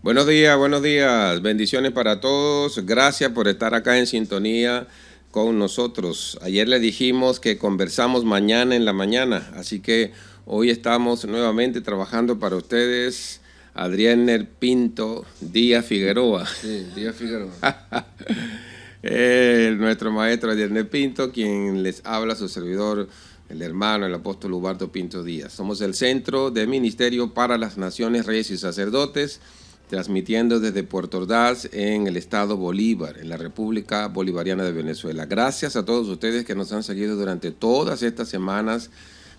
Buenos días, bendiciones para todos. Gracias por estar acá en sintonía con nosotros. Ayer le dijimos que conversamos mañana en la mañana, así que hoy estamos nuevamente trabajando para ustedes. Adriener Pinto Díaz Figueroa. Sí, Díaz Figueroa. Nuestro maestro Adriener Pinto, quien les habla, su servidor, el hermano, el apóstol Ubaldo Pinto Díaz. Somos el Centro de Ministerio para las Naciones, Reyes y Sacerdotes, transmitiendo desde Puerto Ordaz en el estado Bolívar, en la República Bolivariana de Venezuela. Gracias a todos ustedes que nos han seguido durante todas estas semanas.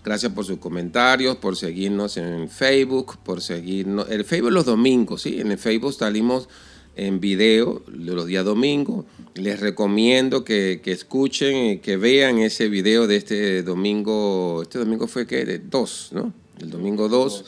Gracias por sus comentarios, por seguirnos en Facebook, por seguirnos. El Facebook los domingos, ¿sí? En el Facebook salimos en video los días domingos. Les recomiendo que escuchen, que vean ese video de este domingo. Este domingo fue que 2, ¿no? El domingo 2.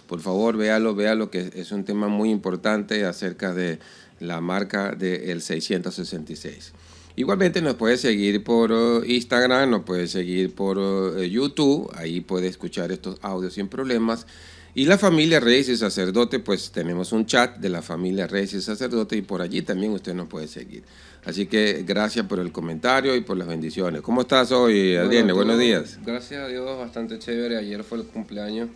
Por favor, véalo, que es un tema muy importante acerca de la marca del 666. Igualmente nos puede seguir por Instagram, nos puede seguir por YouTube, ahí puede escuchar estos audios sin problemas. Y la familia Reyes y Sacerdote, pues tenemos un chat de la familia Reyes y Sacerdote y por allí también usted nos puede seguir. Así que gracias por el comentario y por las bendiciones. ¿Cómo estás hoy, Adrián? Buenos días. Gracias a Dios, bastante chévere. Ayer fue el cumpleaños.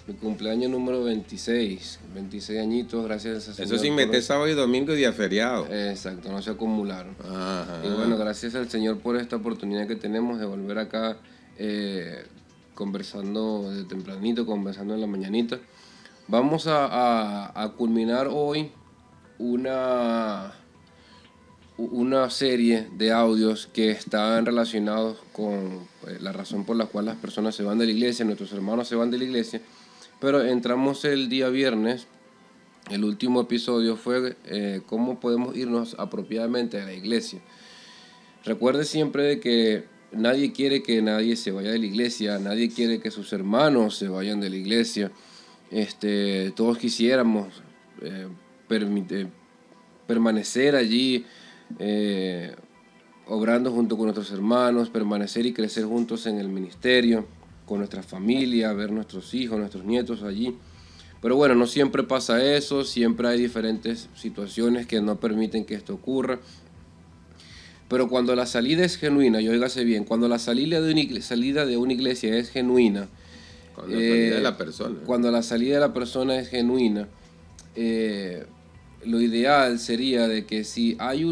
Mi cumpleaños número 26, 26 añitos, gracias al Señor. Eso sin meter sábado y domingo y día feriado. Exacto, no se acumularon. Ajá. Y bueno, gracias al Señor por esta oportunidad que tenemos de volver acá conversando de tempranito, conversando en la mañanita. Vamos a culminar hoy una serie de audios que están relacionados con la razón por la cual las personas se van de la iglesia, nuestros hermanos se van de la iglesia. Pero entramos el día viernes, el último episodio fue cómo podemos irnos apropiadamente a la iglesia. Recuerde siempre de que nadie quiere que nadie se vaya de la iglesia, nadie quiere que sus hermanos se vayan de la iglesia. Todos quisiéramos permanecer allí, obrando junto con nuestros hermanos, permanecer y crecer juntos en el ministerio, con nuestra familia, ver nuestros hijos, nuestros nietos allí. Pero bueno, no siempre pasa eso, siempre hay diferentes situaciones que no permiten que esto ocurra. Pero cuando la salida es genuina, y óigase bien, cuando la salida de una iglesia es genuina, Cuando la salida de la persona. Cuando la salida de la persona es genuina, lo ideal sería de que si hay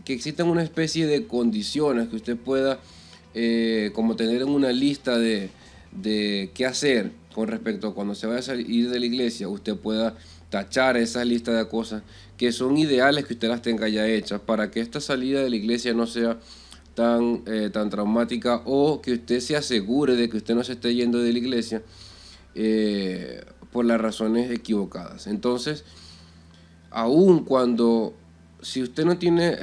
que existan una especie de condiciones que usted pueda como tener en una lista de qué hacer con respecto a cuando se vaya a salir de la iglesia, usted pueda tachar esa lista de cosas que son ideales que usted las tenga ya hechas para que esta salida de la iglesia no sea tan traumática, o que usted se asegure de que usted no se esté yendo de la iglesia por las razones equivocadas. Entonces, aun cuando, si usted no tiene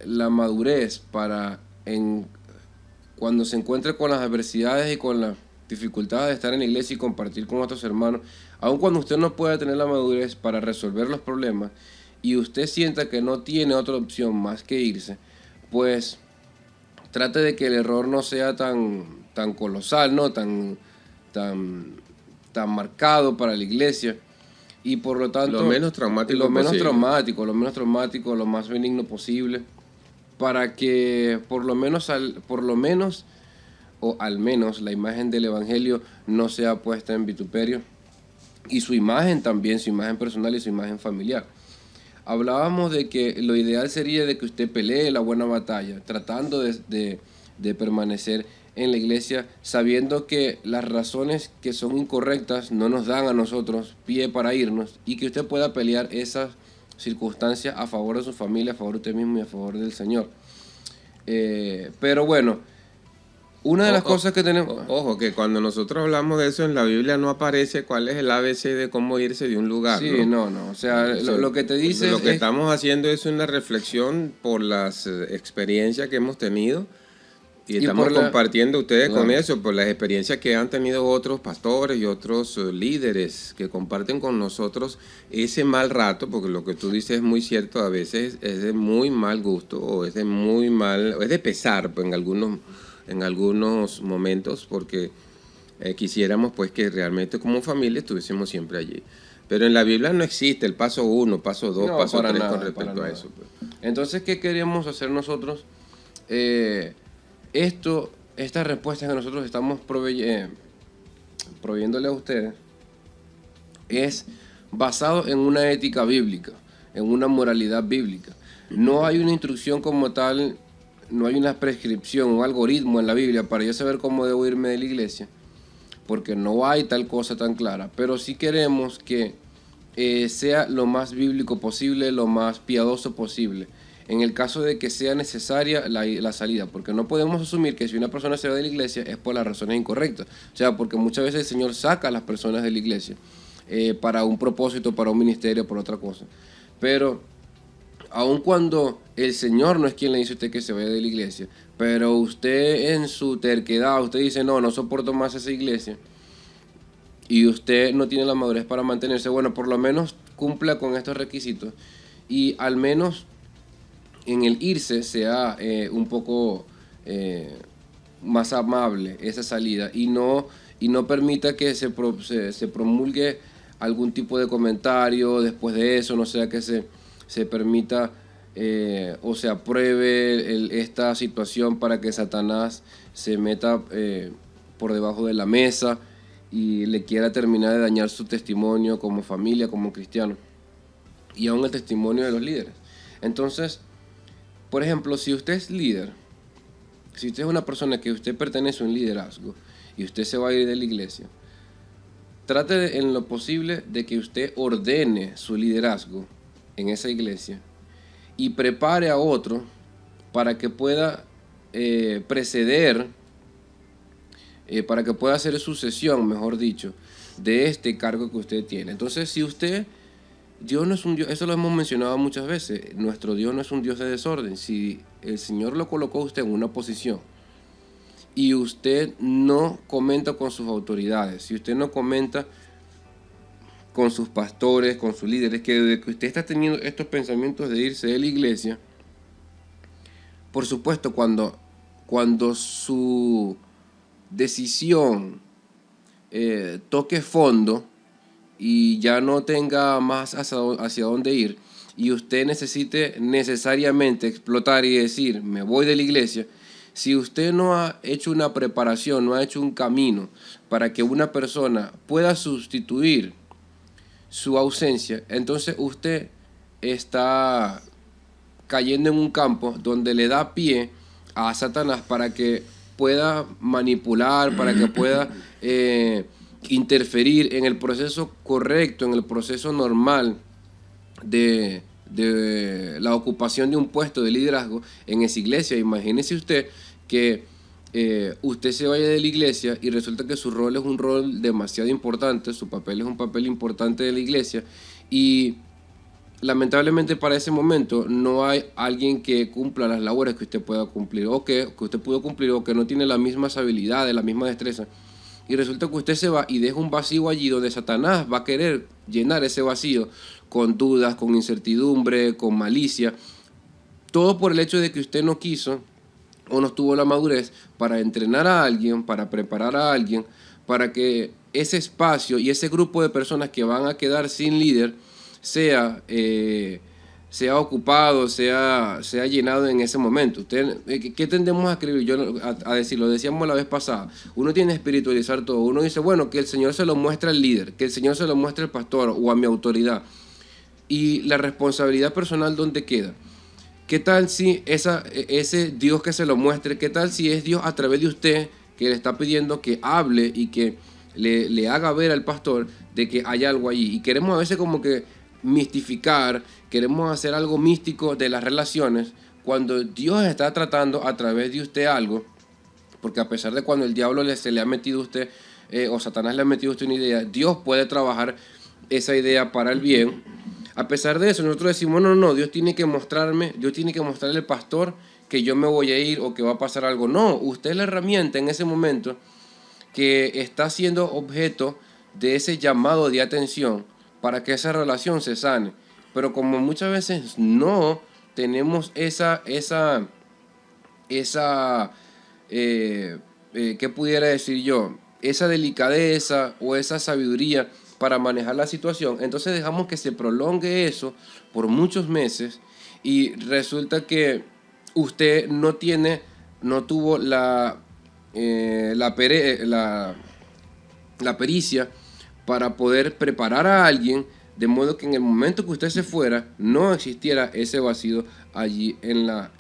la madurez para cuando se encuentre con las adversidades y con las dificultades de estar en la iglesia y compartir con otros hermanos, aun cuando usted no pueda tener la madurez para resolver los problemas y usted sienta que no tiene otra opción más que irse, pues trate de que el error no sea tan colosal, ¿no? tan marcado para la iglesia, y por lo tanto lo menos traumático traumático, lo más benigno posible, para que por lo menos o al menos la imagen del evangelio no sea puesta en vituperio, y su imagen también, su imagen personal y su imagen familiar. Hablábamos de que lo ideal sería de que usted pelee la buena batalla, tratando de permanecer en la iglesia, sabiendo que las razones que son incorrectas no nos dan a nosotros pie para irnos, y que usted pueda pelear esas circunstancias a favor de su familia, a favor de usted mismo y a favor del Señor. Pero bueno, una de las cosas que tenemos... Ojo, que cuando nosotros hablamos de eso en la Biblia no aparece cuál es el ABC de cómo irse de un lugar. Sí, no. O sea, lo que te dice lo que estamos haciendo es una reflexión por las experiencias que hemos tenido y estamos compartiendo ustedes con eso, por las experiencias que han tenido otros pastores y otros líderes que comparten con nosotros ese mal rato, porque lo que tú dices es muy cierto, a veces es de muy mal gusto o es de muy mal, o es de pesar pues, en algunos momentos, porque quisiéramos pues que realmente como familia estuviésemos siempre allí. Pero en la Biblia no existe el paso 1, paso 2, No, paso para 3 nada, con respecto para a nada. eso. Pues. Entonces, ¿qué queríamos hacer nosotros? Estas respuestas que nosotros estamos proveyéndole a ustedes es basado en una ética bíblica, en una moralidad bíblica. No hay una instrucción como tal, no hay una prescripción, un algoritmo en la Biblia para yo saber cómo debo irme de la iglesia, porque no hay tal cosa tan clara, pero sí queremos que sea lo más bíblico posible, lo más piadoso posible, en el caso de que sea necesaria la salida, porque no podemos asumir que si una persona se va de la iglesia es por las razones incorrectas, o sea, porque muchas veces el Señor saca a las personas de la iglesia para un propósito, para un ministerio, por otra cosa, pero aun cuando el Señor no es quien le dice a usted que se vaya de la iglesia, pero usted en su terquedad, usted dice, no, no soporto más esa iglesia, y usted no tiene la madurez para mantenerse, bueno, por lo menos cumpla con estos requisitos y al menos en el irse sea un poco más amable esa salida y no permita que se promulgue algún tipo de comentario después de eso, no sea que se permita o se apruebe esta situación para que Satanás se meta por debajo de la mesa y le quiera terminar de dañar su testimonio como familia, como cristiano y aún el testimonio de los líderes. Entonces, por ejemplo, si usted es líder, si usted es una persona que usted pertenece a un liderazgo y usted se va a ir de la iglesia, trate en lo posible de que usted ordene su liderazgo en esa iglesia y prepare a otro para que pueda preceder, para que pueda hacer sucesión, mejor dicho, de este cargo que usted tiene. Entonces, si usted, Dios no es un Dios, eso lo hemos mencionado muchas veces, nuestro Dios no es un Dios de desorden. Si el Señor lo colocó a usted en una posición y usted no comenta con sus autoridades, si usted no comenta con sus pastores, con sus líderes, que usted está teniendo estos pensamientos de irse de la iglesia, por supuesto, cuando su decisión toque fondo y ya no tenga más hacia dónde ir y usted necesite necesariamente explotar y decir, me voy de la iglesia, si usted no ha hecho una preparación, no ha hecho un camino para que una persona pueda sustituir su ausencia, entonces usted está cayendo en un campo donde le da pie a Satanás para que pueda manipular, para que pueda interferir en el proceso correcto, en el proceso normal de la ocupación de un puesto de liderazgo en esa iglesia. Imagínese usted que usted se vaya de la iglesia y resulta que su rol es un rol demasiado importante, su papel es un papel importante de la iglesia y lamentablemente para ese momento no hay alguien que cumpla las labores que usted pueda cumplir o que usted pudo cumplir o que no tiene las mismas habilidades, la misma destreza. Y resulta que usted se va y deja un vacío allí donde Satanás va a querer llenar ese vacío con dudas, con incertidumbre, con malicia. Todo por el hecho de que usted no quiso o no tuvo la madurez para entrenar a alguien, para preparar a alguien, para que ese espacio y ese grupo de personas que van a quedar sin líder sea ocupado, sea llenado en ese momento. ¿Qué tendemos a escribir? A decir, lo decíamos la vez pasada, uno tiene que espiritualizar todo, uno dice, bueno, que el Señor se lo muestre al líder, que el Señor se lo muestre al pastor o a mi autoridad. Y la responsabilidad personal, ¿dónde queda? ¿Qué tal si ese Dios que se lo muestre, qué tal si es Dios a través de usted que le está pidiendo que hable y que le haga ver al pastor de que hay algo allí? Y queremos a veces como que mistificar, queremos hacer algo místico de las relaciones, cuando Dios está tratando a través de usted algo, porque a pesar de cuando el diablo se le ha metido a usted, o Satanás le ha metido a usted una idea, Dios puede trabajar esa idea para el bien. A pesar de eso, nosotros decimos, no, Dios tiene que mostrarle al pastor que yo me voy a ir o que va a pasar algo. No, usted es la herramienta en ese momento que está siendo objeto de ese llamado de atención para que esa relación se sane. Pero como muchas veces no tenemos ¿qué pudiera decir yo? esa delicadeza o esa sabiduría para manejar la situación. Entonces dejamos que se prolongue eso por muchos meses y resulta que usted no tuvo la pericia para poder preparar a alguien de modo que en el momento que usted se fuera no existiera ese vacío allí en la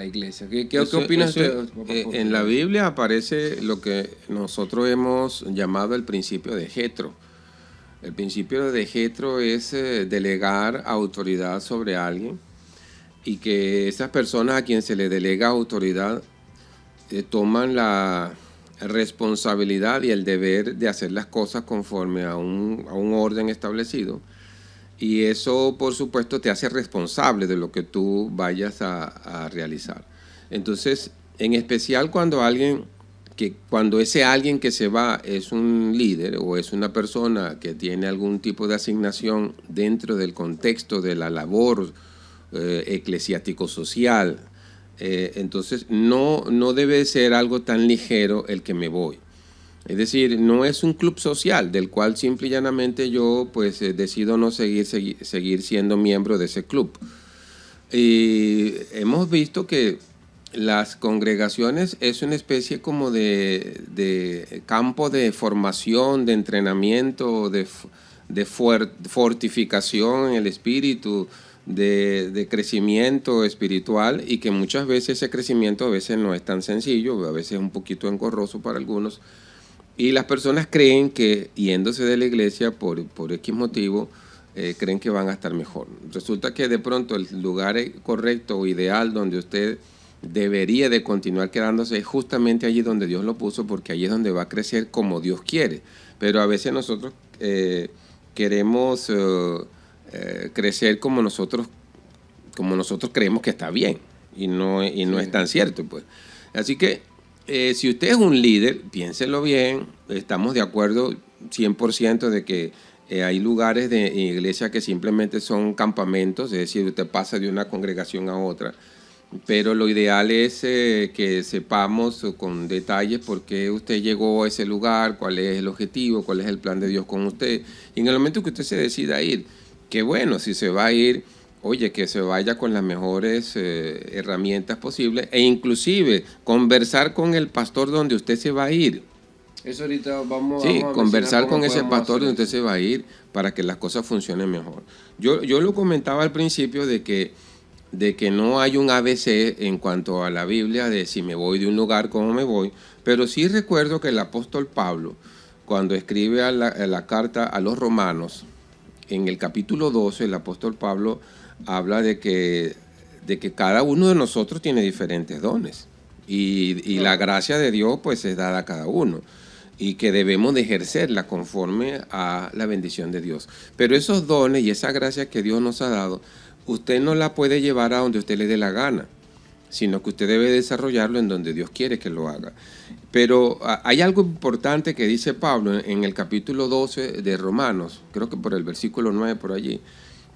iglesia. ¿Qué opina usted? En la Biblia aparece lo que nosotros hemos llamado el principio de Jetro. El principio de Jetro es delegar autoridad sobre alguien y que esas personas a quien se le delega autoridad toman la responsabilidad y el deber de hacer las cosas conforme a un orden establecido. Y eso, por supuesto, te hace responsable de lo que tú vayas a realizar. Entonces, en especial cuando ese alguien que se va es un líder o es una persona que tiene algún tipo de asignación dentro del contexto de la labor eclesiástico-social, entonces no debe ser algo tan ligero el que me voy. Es decir, no es un club social del cual simple y llanamente yo pues decido no seguir siendo miembro de ese club. Y hemos visto que las congregaciones es una especie como de campo de formación, de entrenamiento, de fortificación en el espíritu, de crecimiento espiritual, y que muchas veces ese crecimiento a veces no es tan sencillo, a veces es un poquito engorroso para algunos. Y las personas creen que yéndose de la iglesia por X motivo, creen que van a estar mejor. Resulta que de pronto el lugar correcto o ideal donde usted debería de continuar quedándose es justamente allí donde Dios lo puso, porque allí es donde va a crecer como Dios quiere. Pero a veces nosotros queremos crecer como nosotros creemos que está bien, y no es tan cierto, pues. Así que si usted es un líder, piénselo bien. Estamos de acuerdo 100% de que hay lugares de iglesia que simplemente son campamentos, es decir, usted pasa de una congregación a otra, pero lo ideal es que sepamos con detalles por qué usted llegó a ese lugar, cuál es el objetivo, cuál es el plan de Dios con usted. Y en el momento que usted se decida ir, qué bueno, si se va a ir, oye, que se vaya con las mejores herramientas posibles, e inclusive conversar con el pastor donde usted se va a ir. Eso ahorita vamos a conversar con ese pastor donde usted se va a ir para que las cosas funcionen mejor. Yo lo comentaba al principio de que no hay un ABC en cuanto a la Biblia de si me voy de un lugar, cómo me voy, pero sí recuerdo que el apóstol Pablo, cuando escribe la carta a los romanos, en el capítulo 12, el apóstol Pablo habla de que cada uno de nosotros tiene diferentes dones y la gracia de Dios pues es dada a cada uno y que debemos de ejercerla conforme a la bendición de Dios. Pero esos dones y esa gracia que Dios nos ha dado, usted no la puede llevar a donde usted le dé la gana, sino que usted debe desarrollarlo en donde Dios quiere que lo haga. Pero hay algo importante que dice Pablo en el capítulo 12 de Romanos, creo que por el versículo 9 por allí,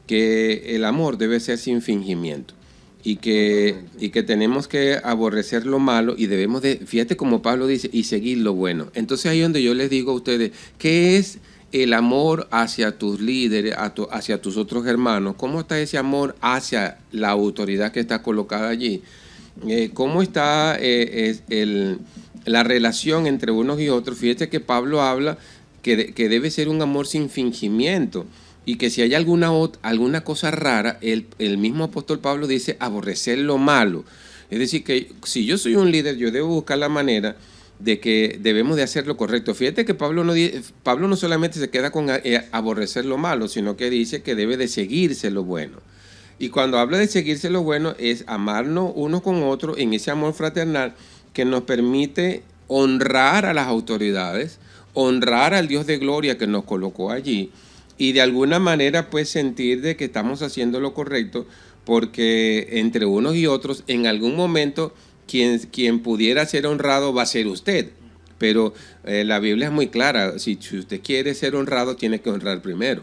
que el amor debe ser sin fingimiento y que tenemos que aborrecer lo malo y debemos de, fíjate como Pablo dice, y seguir lo bueno. Entonces ahí es donde yo les digo a ustedes, ¿qué es el amor hacia tus líderes, hacia tus otros hermanos? ¿Cómo está ese amor hacia la autoridad que está colocada allí? ¿Cómo está la relación entre unos y otros? Fíjate que Pablo habla que debe ser un amor sin fingimiento, y que si hay alguna cosa rara, el mismo apóstol Pablo dice aborrecer lo malo. Es decir, que si yo soy un líder, yo debo buscar la manera de que debemos de hacer lo correcto. Fíjate que Pablo no solamente se queda con aborrecer lo malo, sino que dice que debe de seguirse lo bueno. Y cuando habla de seguirse lo bueno, es amarnos unos con otros en ese amor fraternal que nos permite honrar a las autoridades, honrar al Dios de gloria que nos colocó allí, y de alguna manera pues sentir de que estamos haciendo lo correcto, porque entre unos y otros en algún momento quien pudiera ser honrado va a ser usted. Pero la Biblia es muy clara, si usted quiere ser honrado tiene que honrar primero.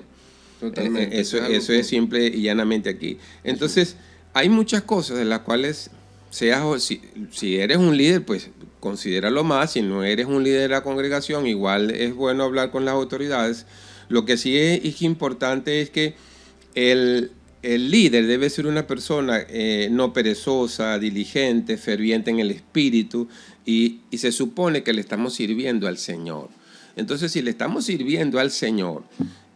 Totalmente. Eso es simple y llanamente aquí. Entonces hay muchas cosas de las cuales si eres un líder, pues considéralo más. Si no eres un líder de la congregación, igual es bueno hablar con las autoridades. Lo que sí es importante es que el líder debe ser una persona no perezosa, diligente, ferviente en el espíritu, y se supone que le estamos sirviendo al Señor. Entonces, si le estamos sirviendo al Señor,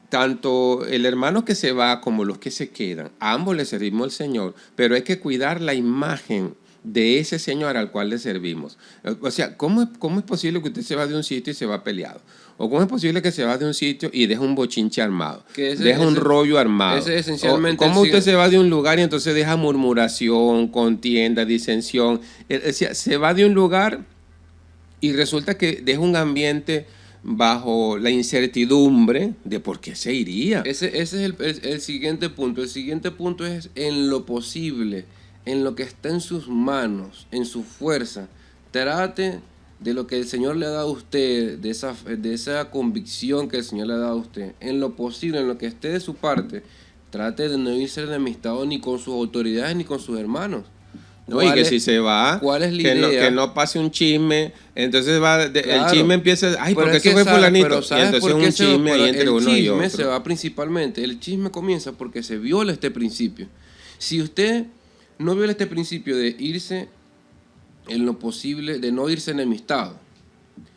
tanto el hermano que se va como los que se quedan, a ambos le servimos al Señor, pero hay que cuidar la imagen de ese Señor al cual le servimos. O sea, ¿cómo es posible que usted se va de un sitio y se va peleado? ¿O cómo es posible que se va de un sitio y deja un bochinche armado? Deja un rollo armado. Esencialmente ¿Cómo usted se va de un lugar y entonces deja murmuración, contienda, disensión? O sea, se va de un lugar y resulta que deja un ambiente bajo la incertidumbre de por qué se iría. Ese es el siguiente punto. El siguiente punto es en lo posible, en lo que está en sus manos, en su fuerza. Trate de lo que el Señor le ha dado a usted, de esa convicción que el Señor le ha dado a usted. En lo posible, en lo que esté de su parte, trate de no irse enemistado ni con sus autoridades ni con sus hermanos. No, y que si se va, ¿cuál es la idea? Que no pase un chisme, entonces Claro. El chisme empieza, ay, Pero porque es que se fue fulanito, y ¿sabes entonces por qué un chisme ahí entre uno y otro. El chisme se va principalmente, el chisme comienza porque se viola este principio. Si usted no viola este principio de irse en lo posible, de no irse enemistado,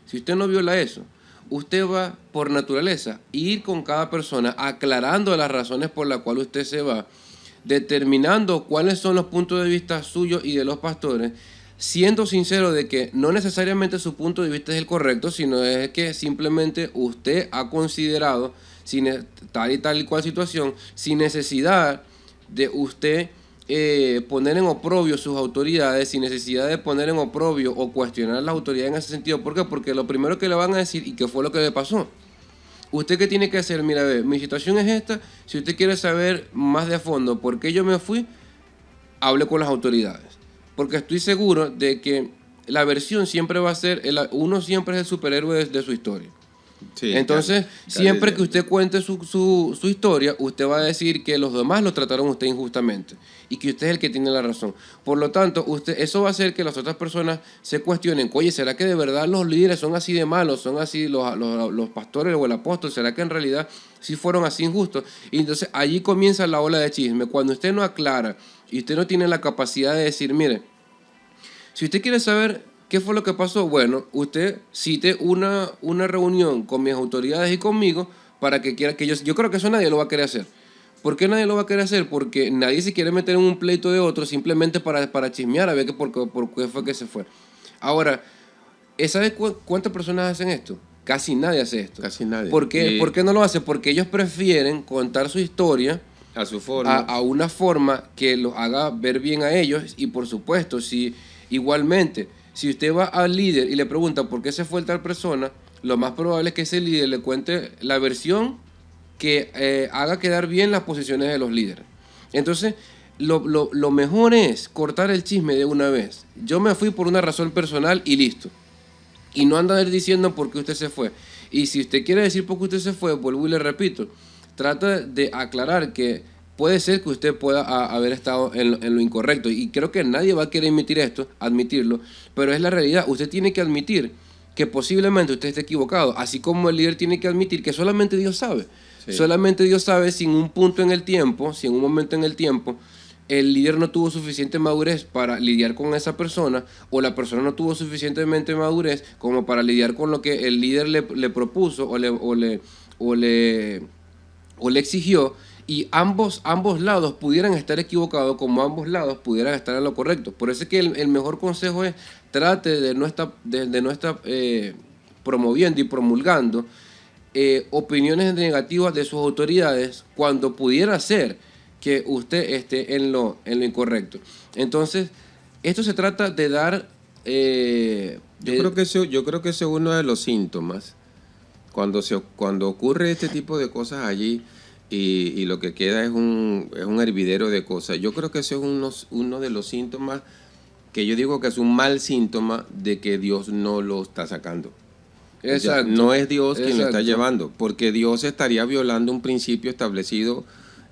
si usted no viola eso, usted va por naturaleza ir con cada persona aclarando las razones por las cuales usted se va, determinando cuáles son los puntos de vista suyos y de los pastores, siendo sincero de que no necesariamente su punto de vista es el correcto, sino es que simplemente usted ha considerado tal y cual situación, sin necesidad de usted poner en oprobio sus autoridades, sin necesidad de poner en oprobio o cuestionar las autoridades en ese sentido. ¿Por qué? Porque lo primero que le van a decir, ¿y qué fue lo que le pasó? ¿Usted qué tiene que hacer? Mira, ve, mi situación es esta. Si usted quiere saber más de a fondo por qué yo me fui, hable con las autoridades. Porque estoy seguro de que la versión siempre va a ser, uno siempre es el superhéroe de su historia. Sí, entonces, siempre que usted cuente su historia, usted va a decir que los demás lo trataron a usted injustamente y que usted es el que tiene la razón. Por lo tanto, eso va a hacer que las otras personas se cuestionen, oye, ¿será que de verdad los líderes son así de malos? ¿Son así los pastores o el apóstol? ¿Será que en realidad sí fueron así injustos? Y entonces allí comienza la ola de chisme. Cuando usted no aclara y usted no tiene la capacidad de decir, mire, si usted quiere saber ¿qué fue lo que pasó? Bueno, usted cite una reunión con mis autoridades y conmigo para que quiera que yo creo que eso nadie lo va a querer hacer. ¿Por qué nadie lo va a querer hacer? Porque nadie se quiere meter en un pleito de otro simplemente para chismear a ver por qué fue que se fue. Ahora, ¿sabes cuántas personas hacen esto? Casi nadie hace esto. Casi nadie. ¿Por qué no lo hace? Porque ellos prefieren contar su historia a su forma, a una forma que los haga ver bien a ellos. Y por supuesto, si igualmente, si usted va al líder y le pregunta por qué se fue tal persona, lo más probable es que ese líder le cuente la versión que haga quedar bien las posiciones de los líderes. Entonces, lo mejor es cortar el chisme de una vez. Yo me fui por una razón personal y listo. Y no andar diciendo por qué usted se fue. Y si usted quiere decir por qué usted se fue, vuelvo y le repito, trata de aclarar que puede ser que usted pueda haber estado en lo incorrecto. Y creo que nadie va a querer admitirlo, pero es la realidad. Usted tiene que admitir que posiblemente usted esté equivocado, así como el líder tiene que admitir que solamente Dios sabe. Sí. Solamente Dios sabe si en un punto en el tiempo, si en un momento en el tiempo, el líder no tuvo suficiente madurez para lidiar con esa persona, o la persona no tuvo suficientemente madurez como para lidiar con lo que el líder le propuso o le exigió, y ambos lados pudieran estar equivocados como ambos lados pudieran estar en lo correcto. Por eso es que el mejor consejo es trate de no estar promoviendo y promulgando opiniones negativas de sus autoridades cuando pudiera ser que usted esté en lo incorrecto. Entonces, esto se trata de dar... yo creo que ese es uno de los síntomas. Cuando ocurre este tipo de cosas allí y lo que queda es un hervidero de cosas, yo creo que ese es uno de los síntomas que yo digo que es un mal síntoma de que Dios no lo está sacando. Exacto. O sea, no es Dios quien lo está llevando, porque Dios estaría violando un principio establecido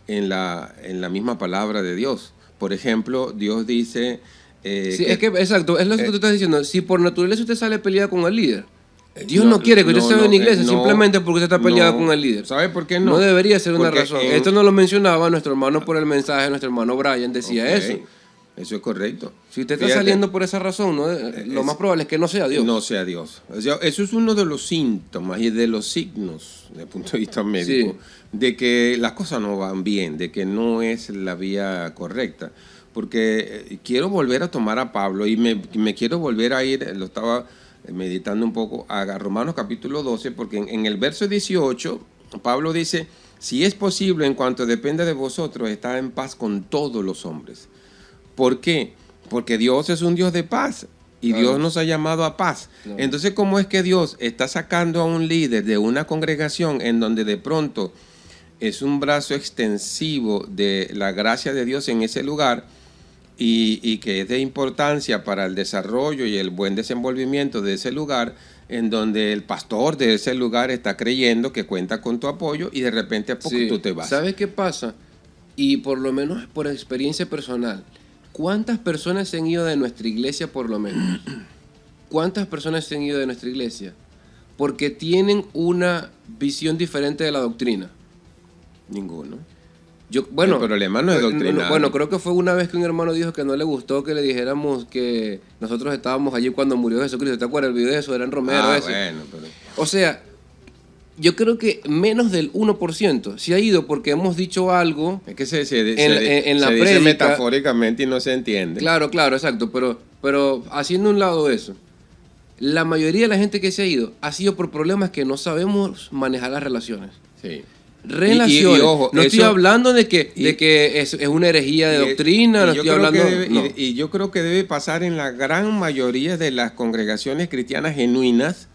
en la misma palabra de Dios. Por ejemplo, Dios dice Sí, es que, exacto, es lo que tú estás diciendo. Si por naturaleza usted sale peleado con el líder, Dios no quiere que usted se vea en la iglesia simplemente porque usted está peleado con el líder. ¿Sabe por qué no? No debería ser una razón. Esto no lo mencionaba nuestro hermano por el mensaje, nuestro hermano Brian decía eso. Eso es correcto. Si usted está saliendo por esa razón, ¿no? Lo más probable es que no sea Dios. No sea Dios. O sea, eso es uno de los síntomas y de los signos, desde el punto de vista médico, de que las cosas no van bien, de que no es la vía correcta. Porque quiero volver a tomar a Pablo y me quiero volver a ir, lo estaba meditando un poco, a Romanos capítulo 12, porque en el verso 18, Pablo dice, si es posible, en cuanto dependa de vosotros, estar en paz con todos los hombres. ¿Por qué? Porque Dios es un Dios de paz y Dios nos ha llamado a paz. Entonces, ¿cómo es que Dios está sacando a un líder de una congregación en donde de pronto es un brazo extensivo de la gracia de Dios en ese lugar y que es de importancia para el desarrollo y el buen desenvolvimiento de ese lugar, en donde el pastor de ese lugar está creyendo que cuenta con tu apoyo y de repente a poco tú te vas? ¿Sabes qué pasa? Y por lo menos por experiencia personal, ¿cuántas personas se han ido de nuestra iglesia por lo menos? ¿Cuántas personas se han ido de nuestra iglesia? Porque tienen una visión diferente de la doctrina. Ninguno. El problema no es doctrinal. Bueno, creo que fue una vez que un hermano dijo que no le gustó que le dijéramos que nosotros estábamos allí cuando murió Jesucristo. ¿Te acuerdas el video de eso? Era en Romero ese. Bueno, pero... O sea, yo creo que menos del 1% se ha ido porque hemos dicho algo. Es que se la dice prédica, metafóricamente y no se entiende. Claro, exacto. Pero haciendo un lado eso, la mayoría de la gente que se ha ido ha sido por problemas que no sabemos manejar las relaciones. Sí. Relaciones. Y ojo, no estoy hablando de que es una herejía de doctrina, no estoy hablando... Y yo creo que debe pasar en la gran mayoría de las congregaciones cristianas genuinas,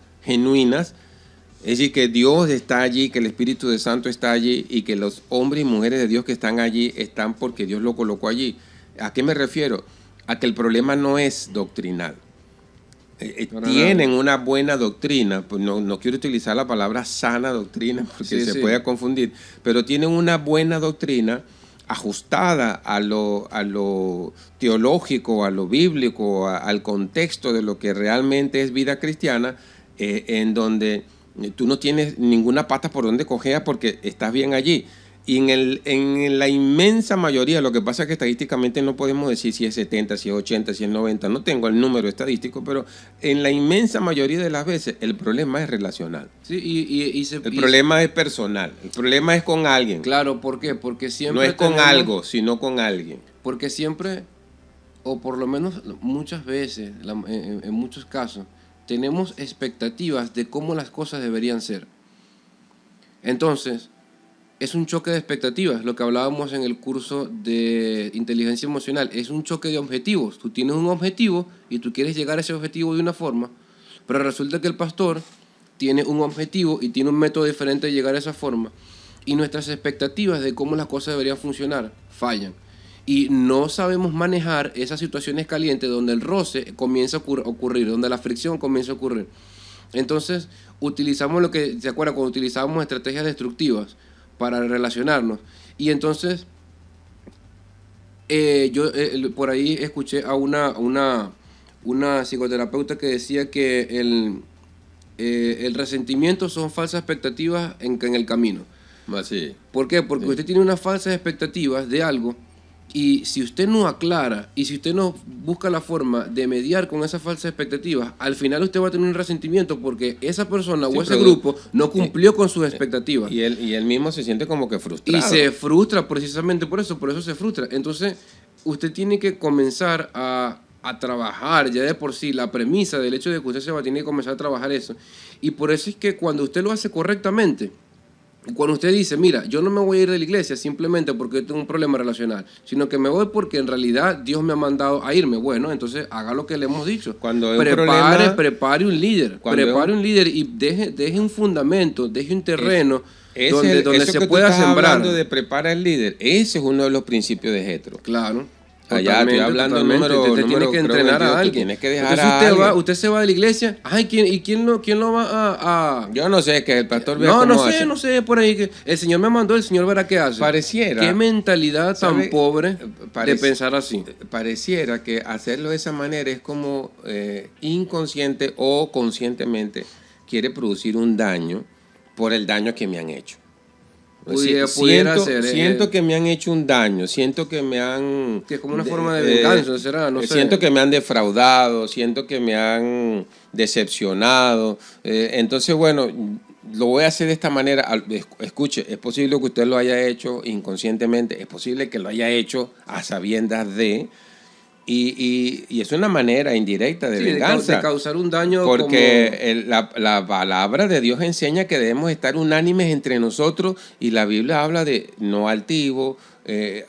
es decir, que Dios está allí, que el Espíritu de Santo está allí y que los hombres y mujeres de Dios que están allí están porque Dios lo colocó allí. ¿A qué me refiero? A que el problema no es doctrinal. Tienen una buena doctrina, pues no quiero utilizar la palabra sana doctrina porque se puede confundir, pero tienen una buena doctrina ajustada a lo teológico, a lo bíblico, al contexto de lo que realmente es vida cristiana, en donde tú no tienes ninguna pata por donde cojear porque estás bien allí. Y en la inmensa mayoría, lo que pasa es que estadísticamente no podemos decir si es 70, si es 80, si es 90, no tengo el número estadístico, pero en la inmensa mayoría de las veces el problema es relacional. Sí, el problema es personal, el problema es con alguien. Claro, ¿por qué? Porque siempre no es con algo, sino con alguien. Porque siempre, o por lo menos muchas veces, en muchos casos, tenemos expectativas de cómo las cosas deberían ser. Entonces, es un choque de expectativas, lo que hablábamos en el curso de inteligencia emocional, es un choque de objetivos. Tú tienes un objetivo y tú quieres llegar a ese objetivo de una forma, pero resulta que el pastor tiene un objetivo y tiene un método diferente de llegar a esa forma, y nuestras expectativas de cómo las cosas deberían funcionar fallan. Y no sabemos manejar esas situaciones calientes donde el roce comienza a ocurrir, donde la fricción comienza a ocurrir. Entonces, utilizamos lo que, ¿se acuerdan? Cuando utilizábamos estrategias destructivas para relacionarnos. Y entonces, yo por ahí escuché a una psicoterapeuta que decía que el resentimiento son falsas expectativas en el camino. Así. ¿Por qué? Porque usted tiene unas falsas expectativas de algo, y si usted no aclara y si usted no busca la forma de mediar con esas falsas expectativas, al final usted va a tener un resentimiento porque esa persona o ese grupo no cumplió con sus expectativas. Y él mismo se siente como que frustrado. Y se frustra precisamente por eso se frustra. Entonces, usted tiene que comenzar a trabajar ya de por sí la premisa del hecho de que usted tiene que comenzar a trabajar eso. Y por eso es que cuando usted lo hace correctamente, cuando usted dice, mira, yo no me voy a ir de la iglesia simplemente porque yo tengo un problema relacional, sino que me voy porque en realidad Dios me ha mandado a irme, bueno, entonces haga lo que le hemos dicho. Cuando prepare un líder, y deje un fundamento, deje un terreno donde se pueda sembrar. Hablando de preparar el líder, ese es uno de los principios de Jetro. Claro. Allá estoy hablando totalmente. Usted tiene que entrenar a alguien. Tienes que dejar Entonces usted se va de la iglesia. Ay, quién lo va a...? Yo no sé, que el pastor vea cómo hace. No sé, por ahí que el Señor me mandó, el Señor verá qué hace. Pareciera. Qué mentalidad tan pobre de pensar así. Pareciera que hacerlo de esa manera es como inconsciente o conscientemente quiere producir un daño por el daño que me han hecho. Siento que me han hecho un daño, siento que me han... Que es como una forma de venganza, ¿será? No sé. Siento que me han defraudado, siento que me han decepcionado. Entonces, bueno, lo voy a hacer de esta manera. Escuche, es posible que usted lo haya hecho inconscientemente, es posible que lo haya hecho a sabiendas de... Y es una manera indirecta de venganza. De causar un daño. Porque la palabra de Dios enseña que debemos estar unánimes entre nosotros y la Biblia habla de no altivo,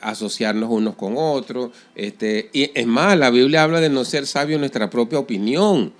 asociarnos unos con otros. Y es más, la Biblia habla de no ser sabio en nuestra propia opinión.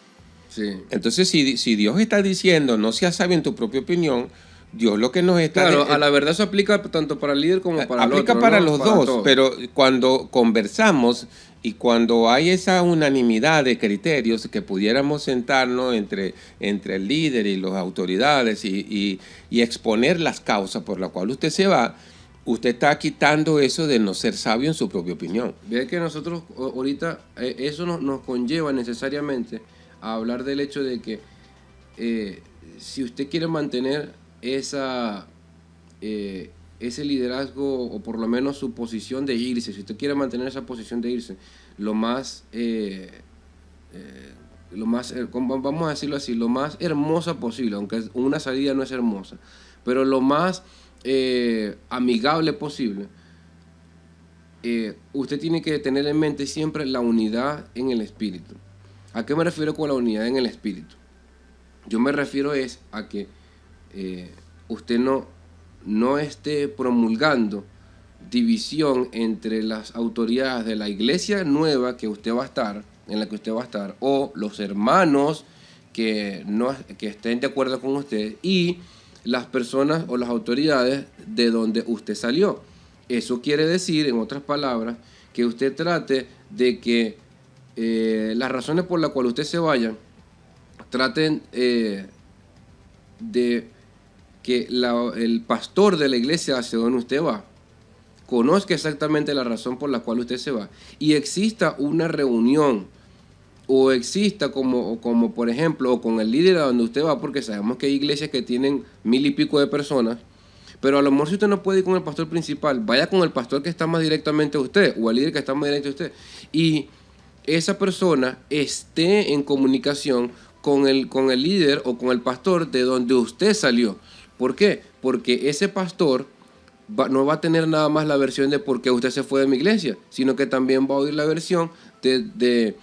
Sí. Entonces, si Dios está diciendo no seas sabio en tu propia opinión, Dios lo que nos está... Claro, a la verdad eso aplica tanto para el líder como para el otro. Aplica para los dos, todos. pero cuando conversamos y cuando hay esa unanimidad de criterios que pudiéramos sentarnos entre el líder y las autoridades y exponer las causas por las cuales usted se va, usted está quitando eso de no ser sabio en su propia opinión. Ve que nosotros ahorita, eso nos conlleva necesariamente a hablar del hecho de que si usted quiere mantener ese liderazgo, o por lo menos su posición de irse, si usted quiere mantener esa posición de irse, vamos a decirlo así, lo más hermosa posible, aunque una salida no es hermosa, pero lo más amigable posible, usted tiene que tener en mente siempre la unidad en el espíritu. ¿A qué me refiero con la unidad en el espíritu? Yo me refiero a que usted no esté promulgando división entre las autoridades de la iglesia nueva que usted va a estar, en la que usted va a estar, o los hermanos que estén de acuerdo con usted, y las personas o las autoridades de donde usted salió. Eso quiere decir, en otras palabras, que usted trate de que las razones por las cuales usted se vaya, traten de que el pastor de la iglesia hacia donde usted va conozca exactamente la razón por la cual usted se va y exista una reunión o exista como por ejemplo, o con el líder a donde usted va, porque sabemos que hay iglesias que tienen 1000 y pico de personas, pero a lo mejor si usted no puede ir con el pastor principal, vaya con el pastor que está más directamente a usted o al líder que está más directo a usted, y esa persona esté en comunicación con el líder o con el pastor de donde usted salió. ¿Por qué? Porque ese pastor no va a tener nada más la versión de por qué usted se fue de mi iglesia, sino que también va a oír la versión del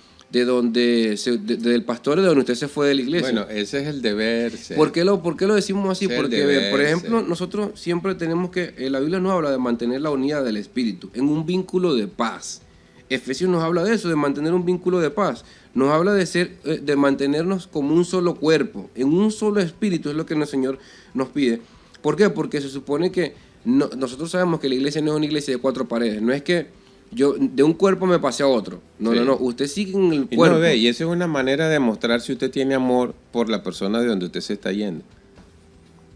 pastor de donde usted se fue de la iglesia. Bueno, ese es el deber ser. ¿Por qué lo decimos así? Porque, por ejemplo, ser. nosotros siempre tenemos que... la Biblia nos habla de mantener la unidad del espíritu en un vínculo de paz. Efesios nos habla de eso, de mantener un vínculo de paz. Nos habla de mantenernos como un solo cuerpo, en un solo espíritu, es lo que el Señor nos pide. ¿Por qué? Porque se supone que nosotros sabemos que la iglesia no es una iglesia de 4 paredes. No es que yo de un cuerpo me pasé a otro. No. Usted sigue en el cuerpo. Y esa es una manera de mostrar si usted tiene amor por la persona de donde usted se está yendo.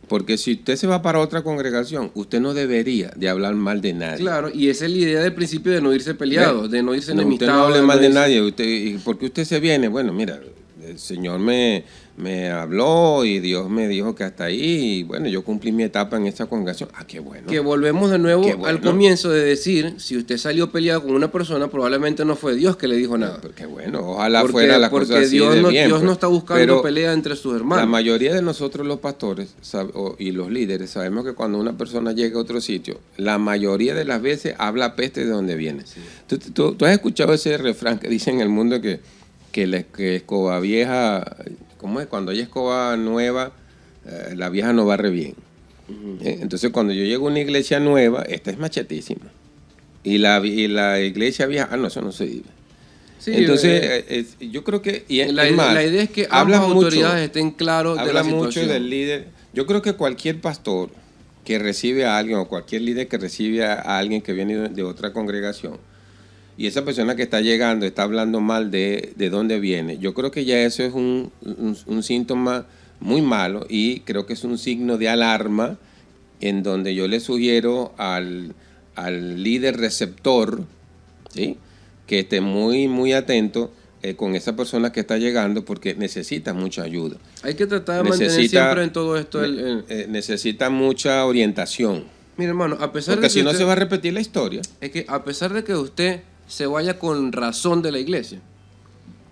Porque si usted se va para otra congregación, usted no debería de hablar mal de nadie. Claro, y esa es la idea del principio de no irse peleado, de no irse enemistado. Usted no hable mal de nadie. ¿Y por qué usted se viene? Bueno, mira, el Señor me habló y Dios me dijo que hasta ahí, y bueno, yo cumplí mi etapa en esta congregación. Ah, qué bueno. Que volvemos de nuevo al comienzo de decir, si usted salió peleado con una persona, probablemente no fue Dios que le dijo nada. Porque bueno, ojalá fuera la cosa así Dios de bien. Dios no está buscando pelea entre sus hermanos. La mayoría de nosotros los pastores y los líderes sabemos que cuando una persona llega a otro sitio, la mayoría de las veces habla peste de donde viene. Sí. ¿Tú has escuchado ese refrán que dice en el mundo que escoba vieja, ¿cómo es? Cuando hay escoba nueva, la vieja no barre bien. Uh-huh. Entonces cuando yo llego a una iglesia nueva, esta es machetísima. Y la iglesia vieja, no, eso no se vive. Sí, entonces yo creo que... la idea es que ambas autoridades estén claros de la situación. Habla mucho del líder. Yo creo que cualquier pastor que recibe a alguien o cualquier líder que recibe a alguien que viene de otra congregación, y esa persona que está llegando está hablando mal de dónde viene, yo creo que ya eso es un síntoma muy malo y creo que es un signo de alarma en donde yo le sugiero al líder receptor, ¿sí?, que esté muy, muy atento con esa persona que está llegando porque necesita mucha ayuda. Hay que tratar de mantener siempre en todo esto necesita mucha orientación. Mira, hermano, a pesar porque de que si no se va a repetir la historia. Es que a pesar de que usted se vaya con razón de la iglesia,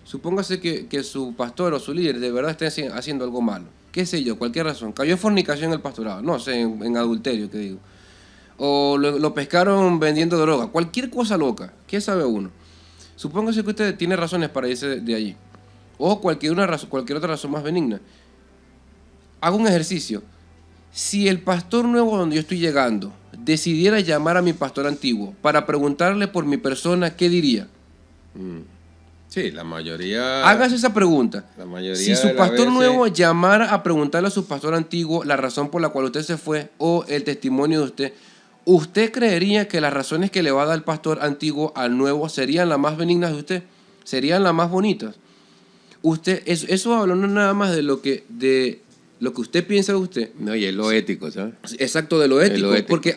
supóngase que su pastor o su líder de verdad esté haciendo algo malo, qué sé yo, cualquier razón, cayó en fornicación el pastorado, no sé, en adulterio, que digo, o lo pescaron vendiendo droga, cualquier cosa loca, ¿qué sabe uno? Supóngase que usted tiene razones para irse de allí, o cualquier otra razón más benigna. Hago un ejercicio. Si el pastor nuevo donde yo estoy llegando decidiera llamar a mi pastor antiguo para preguntarle por mi persona, ¿qué diría? Sí, la mayoría... Hágase esa pregunta. La mayoría si su pastor nuevo llamara a preguntarle a su pastor antiguo la razón por la cual usted se fue o el testimonio de usted, ¿usted creería que las razones que le va a dar el pastor antiguo al nuevo serían las más benignas de usted? ¿Serían las más bonitas? Eso habla no nada más de lo que usted piensa de usted. No, y es lo ético, ¿sabes? Exacto, de lo ético. Porque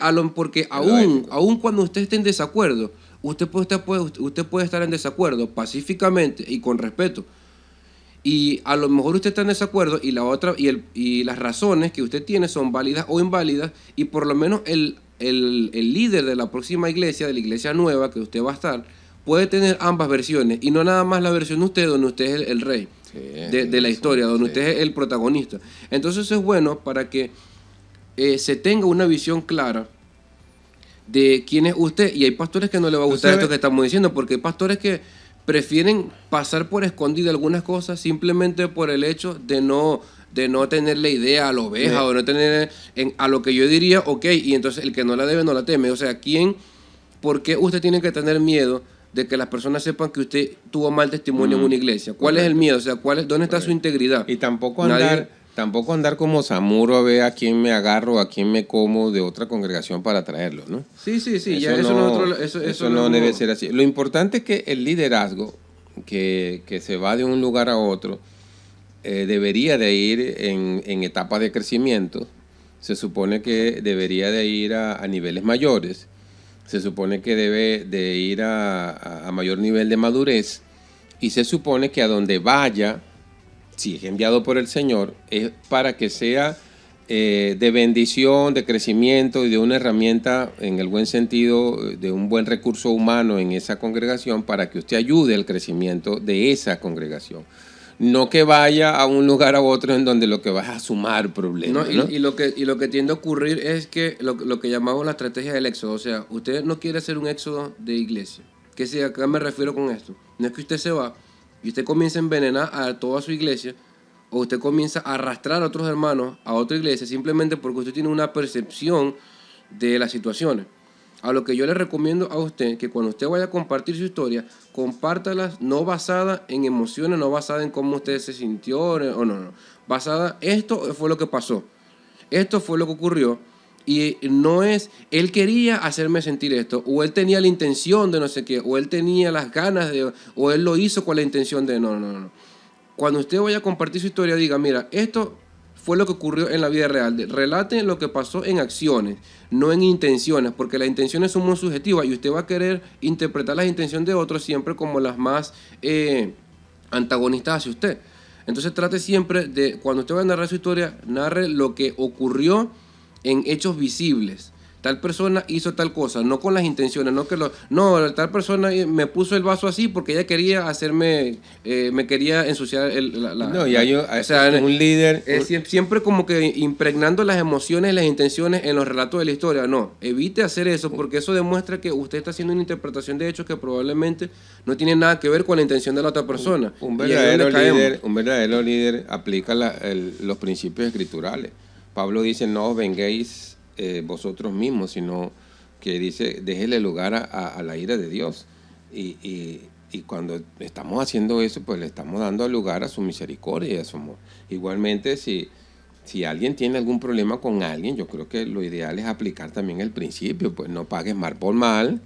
aún cuando usted esté en desacuerdo, usted puede estar en desacuerdo pacíficamente y con respeto. Y a lo mejor usted está en desacuerdo y las razones que usted tiene son válidas o inválidas, y por lo menos el líder de la próxima iglesia, de la iglesia nueva que usted va a estar, puede tener ambas versiones y no nada más la versión de usted donde usted es el rey de la historia, donde usted es el protagonista. Entonces eso es bueno para que se tenga una visión clara de quién es usted. Y hay pastores que no le va a gustar esto que estamos diciendo, porque hay pastores que prefieren pasar por escondido algunas cosas simplemente por el hecho de no tener la idea a la oveja, o no tener a lo que yo diría, ok, y entonces el que no la debe no la teme. O sea, ¿por qué usted tiene que tener miedo de que las personas sepan que usted tuvo mal testimonio en una iglesia? ¿Cuál es el miedo? O sea, ¿dónde está su integridad? Y tampoco andar como Zamuro a ver a quién me agarro, a quién me como de otra congregación para traerlo, ¿no? Sí, eso no debe ser así. Lo importante es que el liderazgo que se va de un lugar a otro debería de ir en etapas de crecimiento. Se supone que debería de ir a niveles mayores. Se supone que debe de ir a mayor nivel de madurez, y se supone que a donde vaya, si es enviado por el Señor, es para que sea de bendición, de crecimiento y de una herramienta, en el buen sentido, de un buen recurso humano en esa congregación, para que usted ayude al crecimiento de esa congregación. No que vaya a un lugar a otro en donde lo que va es a sumar problemas. ¿No? Y lo que tiende a ocurrir es que lo que llamamos la estrategia del éxodo. O sea, usted no quiere hacer un éxodo de iglesia. ¿A qué me refiero con esto? No es que usted se va y usted comienza a envenenar a toda su iglesia, o usted comienza a arrastrar a otros hermanos a otra iglesia simplemente porque usted tiene una percepción de las situaciones. A lo que yo le recomiendo a usted, que cuando usted vaya a compartir su historia, compártalas no basada en emociones, no basada en cómo usted se sintió, o no. Basada, esto fue lo que pasó, esto fue lo que ocurrió, y no es, él quería hacerme sentir esto, o él tenía la intención de no sé qué, o él tenía las ganas de, o él lo hizo con la intención de, no. Cuando usted vaya a compartir su historia, diga, mira, esto fue lo que ocurrió en la vida real. Relate lo que pasó en acciones, no en intenciones, porque las intenciones son muy subjetivas y usted va a querer interpretar las intenciones de otros siempre como las más antagonistas hacia usted. Entonces trate siempre de, cuando usted va a narrar su historia, narre lo que ocurrió en hechos visibles. Tal persona hizo tal cosa, no con las intenciones, tal persona me puso el vaso así porque ella quería hacerme, me quería ensuciar un líder. Siempre como que impregnando las emociones y las intenciones en los relatos de la historia. No, evite hacer eso, porque eso demuestra que usted está haciendo una interpretación de hechos que probablemente no tiene nada que ver con la intención de la otra persona. Un verdadero líder aplica los principios escriturales. Pablo dice, no os venguéis vosotros mismos, sino que dice, déjele lugar a la ira de Dios. Y cuando estamos haciendo eso, pues le estamos dando lugar a su misericordia y a su amor. Igualmente, si alguien tiene algún problema con alguien, yo creo que lo ideal es aplicar también el principio, pues no pagues mal por mal,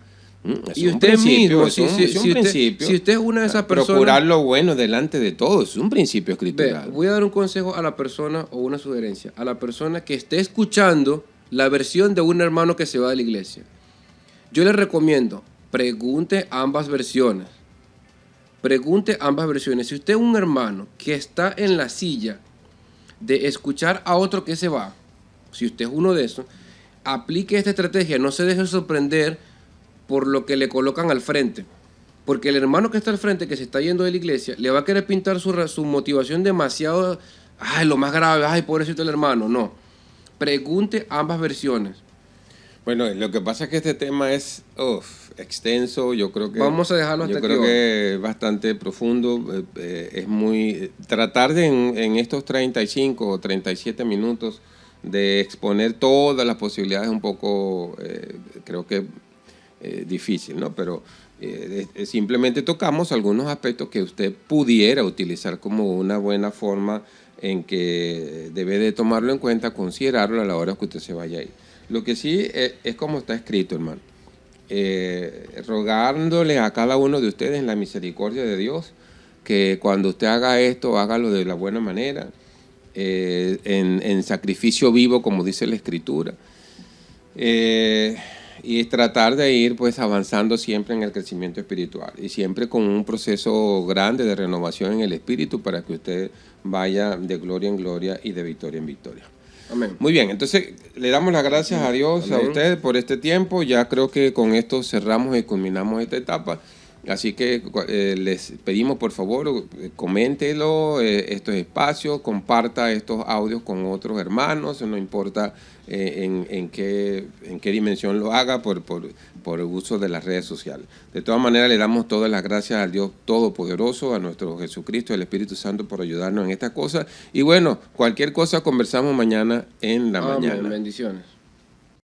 Y usted mismo, si usted es una de esas personas... Procurar lo bueno delante de todos, es un principio escritural. Voy a dar un consejo a la persona, o una sugerencia, a la persona que esté escuchando la versión de un hermano que se va de la iglesia. Yo le recomiendo, pregunte ambas versiones. Pregunte ambas versiones. Si usted es un hermano que está en la silla de escuchar a otro que se va, si usted es uno de esos, aplique esta estrategia, no se deje sorprender por lo que le colocan al frente. Porque el hermano que está al frente, que se está yendo de la iglesia, le va a querer pintar su motivación demasiado, ay, lo más grave, ay, pobrecito el hermano. No. Pregunte ambas versiones. Bueno, lo que pasa es que este tema es extenso, yo creo que... Vamos a dejarlo hasta aquí. Yo creo que es bastante profundo, es muy... Tratar de en estos 35 o 37 minutos de exponer todas las posibilidades es un poco, creo que difícil, ¿no? Pero simplemente tocamos algunos aspectos que usted pudiera utilizar como una buena forma en que debe de tomarlo en cuenta, considerarlo a la hora que usted se vaya a ir. Lo que sí es como está escrito, hermano. Rogándole a cada uno de ustedes en la misericordia de Dios que cuando usted haga esto, hágalo de la buena manera, en sacrificio vivo, como dice la Escritura. Y tratar de ir pues avanzando siempre en el crecimiento espiritual y siempre con un proceso grande de renovación en el espíritu para que usted vaya de gloria en gloria y de victoria en victoria. Amén. Muy bien, entonces le damos las gracias a Dios, Amén, a usted por este tiempo. Ya creo que con esto cerramos y culminamos esta etapa. Así que les pedimos por favor, coméntelo estos espacios, comparta estos audios con otros hermanos, no importa en qué dimensión lo haga por el uso de las redes sociales. De todas maneras, le damos todas las gracias al Dios Todopoderoso, a nuestro Jesucristo, el Espíritu Santo por ayudarnos en estas cosas. Y bueno, cualquier cosa conversamos mañana en la mañana. Bendiciones.